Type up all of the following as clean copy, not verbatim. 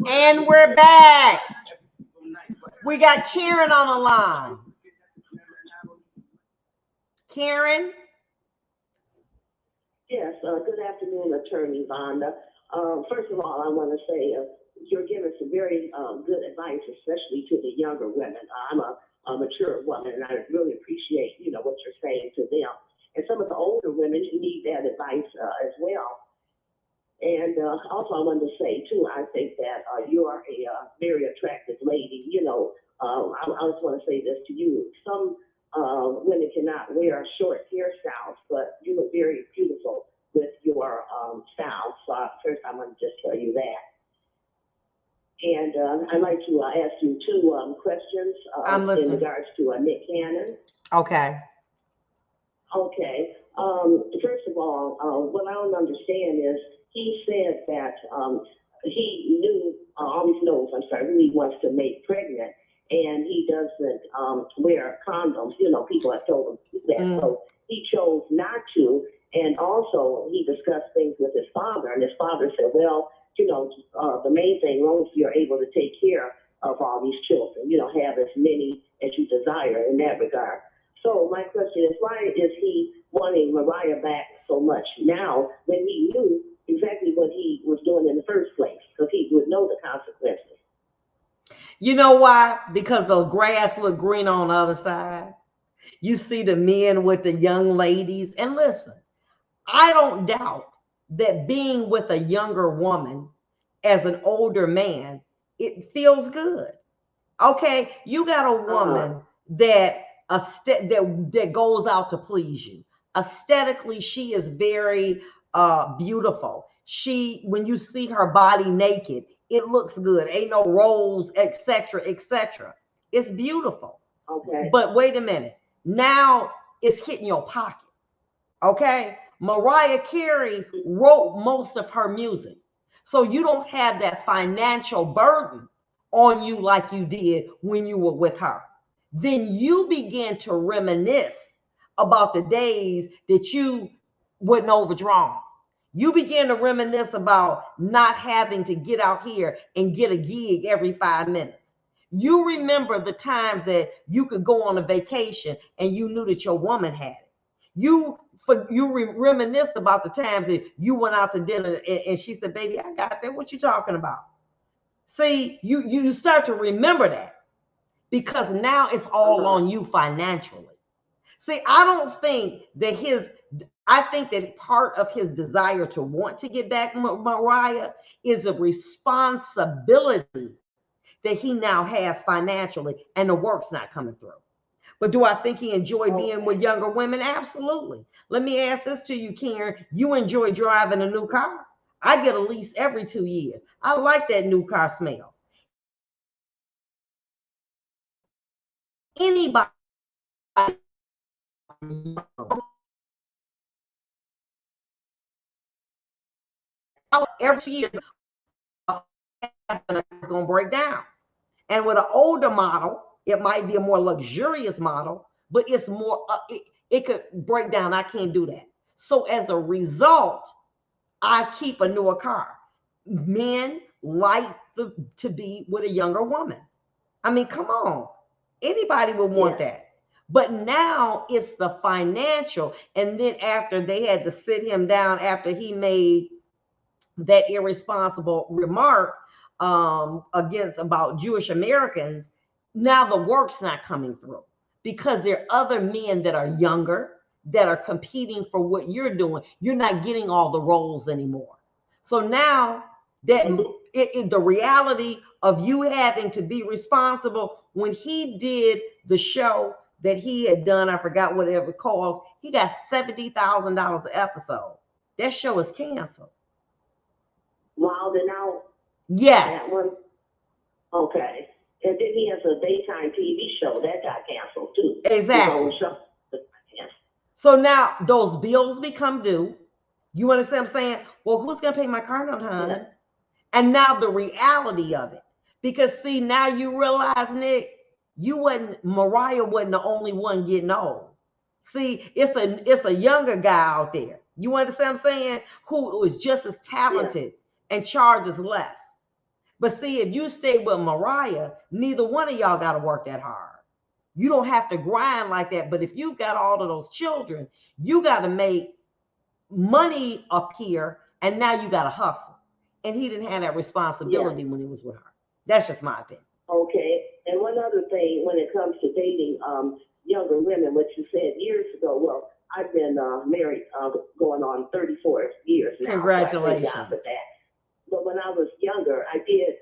And we're back. We got Karen on the line. Karen? Yes, good afternoon, Attorney Vonda. First of all, I want to say you're giving some very good advice, especially to the younger women. I'm a mature woman, and I really appreciate, what you're saying to them. And some of the older women, you need that advice as well. And also, I wanted to say, too, I think that you are a very attractive lady. I just want to say this to you. Some women cannot wear short hairstyles, but you look very beautiful with your style. So first, I want to just tell you that. And I'd like to ask you two questions in regards to Nick Cannon. Okay. Okay. First of all, what I don't understand is he said that he always knows, who he wants to make pregnant, and he doesn't wear condoms. People have told him that. So he chose not to. And also, he discussed things with his father, and his father said, well, the main thing, as long as you're able to take care of all these children, have as many as you desire in that regard. So my question is, why is he wanting Mariah back so much now when he knew exactly what he was doing in the first place? Because he would know the consequences. You know why? Because the grass look green on the other side. You see the men with the young ladies. And listen, I don't doubt that being with a younger woman as an older man, it feels good. Okay, you got a woman that goes out to please you. Aesthetically, she is very beautiful. When you see her body naked, it looks good. Ain't no rolls, etc., etc. It's beautiful. Okay. But wait a minute. Now it's hitting your pocket. Okay? Mariah Carey wrote most of her music. So you don't have that financial burden on you like you did when you were with her. Then you begin to reminisce about the days that you wasn't overdrawn. You begin to reminisce about not having to get out here and get a gig every 5 minutes. You remember the times that you could go on a vacation and you knew that your woman had it. You reminisce about the times that you went out to dinner and she said, baby, I got that. What you talking about? See, you start to remember that because now it's all on you financially. See, I think that part of his desire to want to get back Mariah is a responsibility that he now has financially, and the work's not coming through. But do I think he enjoyed being with younger women? Absolutely. Let me ask this to you, Karen. You enjoy driving a new car? I get a lease every 2 years. I like that new car smell. Anybody every 2 years is going to break down. And with an older model, it might be a more luxurious model, but it's more, it could break down. I can't do that. So as a result, I keep a newer car. Men like to be with a younger woman. I mean, come on. Anybody would want that. But now it's the financial. And then after they had to sit him down after he made that irresponsible remark about Jewish Americans, now the work's not coming through because there are other men that are younger that are competing for what you're doing. You're not getting all the roles anymore. So now that the reality of you having to be responsible, when he did the show that he had done, I forgot whatever it calls, he got $70,000 an episode. That show is canceled. Wow, then now. Yes. That one. Okay. And then he has a daytime TV show that got canceled too. Exactly. So now those bills become due. You understand what I'm saying? Well, who's going to pay my car note, honey? Yeah. And now the reality of it. Because see, now you realize, Nick, Mariah wasn't the only one getting old. See, it's a younger guy out there. You understand what I'm saying? Who was just as talented and charges less. But see, if you stay with Mariah, neither one of y'all got to work that hard. You don't have to grind like that. But if you got all of those children, you got to make money appear, and now you got to hustle. And he didn't have that responsibility when he was with her. That's just my opinion. Okay. And one other thing, when it comes to dating younger women, what you said years ago, well, I've been married going on 34 years now. Congratulations. So I thank God for that. But when I was younger, I did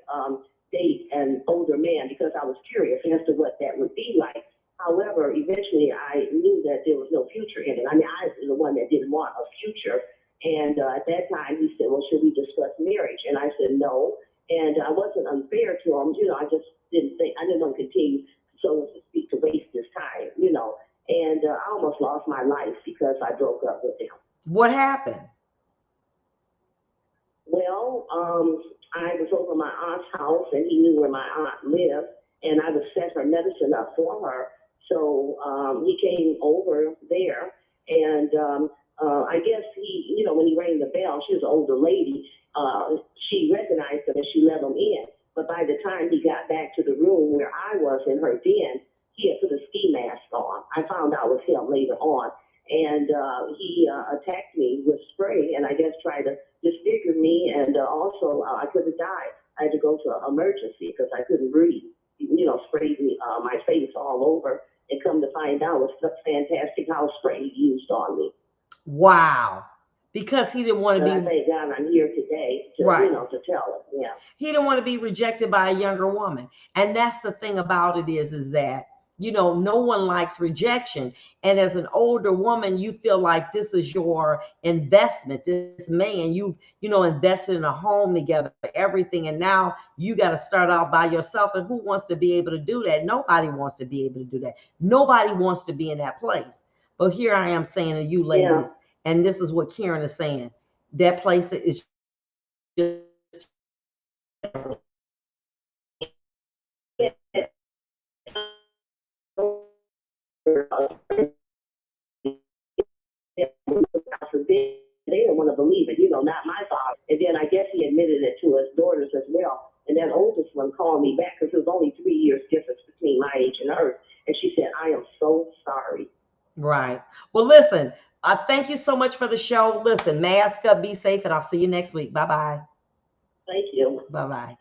date an older man because I was curious as to what that would be like. However, eventually I knew that there was no future in it. I mean, I was the one that didn't want a future. And at that time, he said, well, should we discuss marriage? And I said, no. And I wasn't unfair to him. You know, I just didn't think, I didn't want to continue, so to speak, to waste his time, you know. And I almost lost my life because I broke up with him. What happened? Well, I was over my aunt's house, and he knew where my aunt lived, and I would set her medicine up for her. So he came over there, and I guess he, you know, when he rang the bell, she was an older lady, she recognized him and she let him in. But by the time he got back to the room where I was in her den, he had put a ski mask on. I found out it was him later on. And he attacked me with spray and I guess tried to disfigure me. And also I could have died. I had to go to emergency because I couldn't breathe. You know, sprayed me, my face all over. And come to find out, it was fantastic house spray he used on me. Wow. Because he didn't want to be. I thank God I'm here today to, right. You know, to tell him. Yeah. He didn't want to be rejected by a younger woman. And that's the thing about it is that, you know, no one likes rejection. And as an older woman, you feel like this is your investment. This man, you know, invested in a home together, everything. And now you got to start out by yourself. And who wants to be able to do that? Nobody wants to be able to do that. Nobody wants to be in that place. But here I am saying to you ladies, and this is what Karen is saying, that place is just they don't want to believe it, you know, not my fault. And then I guess he admitted it to his daughters as well. And that oldest one called me back because there was only 3 years difference between my age and hers. And she said, I am so sorry. Right. Well, listen, thank you so much for the show. Listen, mask up, be safe, and I'll see you next week. Bye-bye. Thank you. Bye-bye.